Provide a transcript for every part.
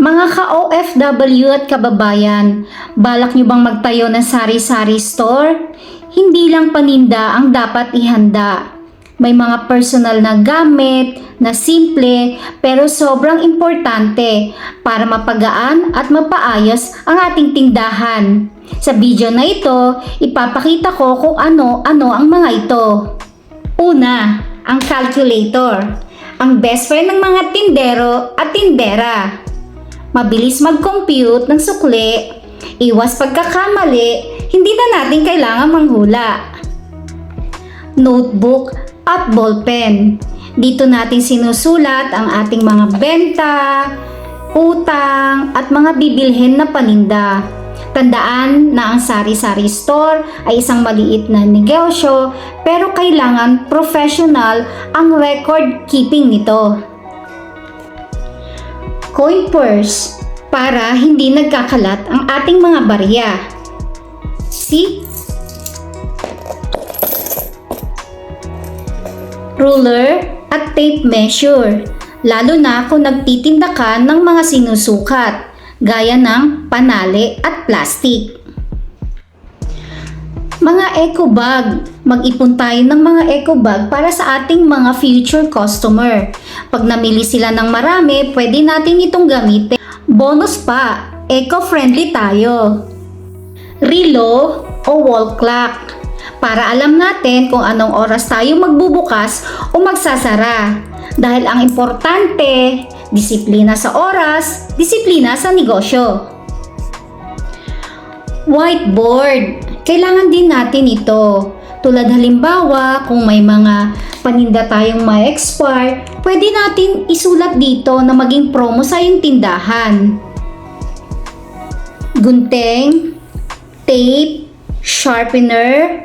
Mga ka-OFW at kababayan, balak nyo bang magtayo ng sari-sari store? Hindi lang paninda ang dapat ihanda. May mga personal na gamit na simple pero sobrang importante para mapagaan at mapaayos ang ating tindahan. Sa video na ito, ipapakita ko kung ano-ano ang mga ito. Una, ang calculator. Ang best friend ng mga tindero at tindera. Mabilis mag-compute ng sukli, iwas pagkakamali, hindi na natin kailangan manghula. Notebook at ballpen. Dito natin sinusulat ang ating mga benta, utang at mga bibilhin na paninda. Tandaan na ang sari-sari store ay isang maliit na negosyo pero kailangan professional ang record keeping nito. Coin purse para hindi nagkakalat ang ating mga barya. See? Ruler at tape measure, lalo na kung nagtitinda ka ng mga sinusukat, gaya ng panali at plastic. Mga eco bag, mag-ipon tayo ng mga eco bag para sa ating mga future customer. Pag namili sila ng marami, pwede natin itong gamitin. Bonus pa, eco-friendly tayo. Relo o wall clock, para alam natin kung anong oras tayo magbubukas o magsasara. Dahil ang importante, disiplina sa oras, disiplina sa negosyo. Whiteboard, kailangan din natin ito. Tulad halimbawa, kung may mga paninda tayong ma-expire, pwede natin isulat dito na maging promo sa iyong tindahan. Gunting, tape, sharpener,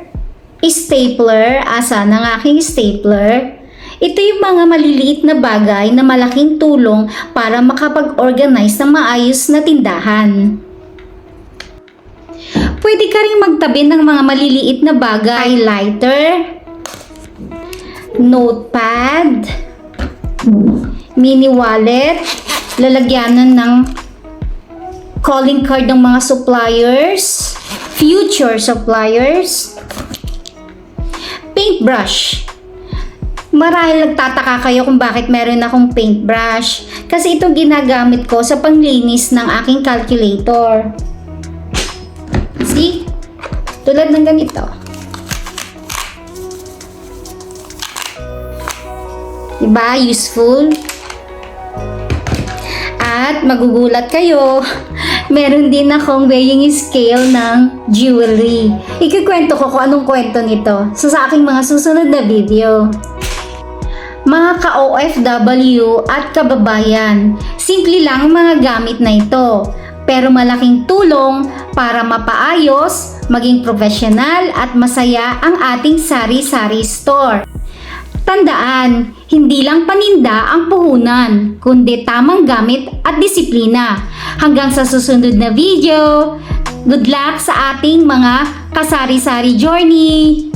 stapler, asan ang aking stapler? Ito yung mga maliliit na bagay na malaking tulong para makapag-organize ng maayos na tindahan. Pwede ka rin magtabi ng mga maliliit na bagay, lighter, notepad, mini wallet, lalagyanan ng calling card ng mga suppliers, future suppliers, paintbrush. Marahil nagtataka kayo kung bakit meron akong paintbrush. Kasi ito ginagamit ko sa panglinis ng aking calculator. See? Tulad ng ganito. Diba? Useful. At magugulat kayo, meron din akong weighing scale ng jewelry. Ikikwento ko kung anong kwento nito sa aking mga susunod na video. Mga ka-OFW at kababayan, simple lang ang mga gamit na ito, pero malaking tulong para mapaayos, maging profesional at masaya ang ating sari-sari store. Tandaan, hindi lang paninda ang puhunan, kundi tamang gamit at disiplina. Hanggang sa susunod na video, good luck sa ating mga kasari-sari journey!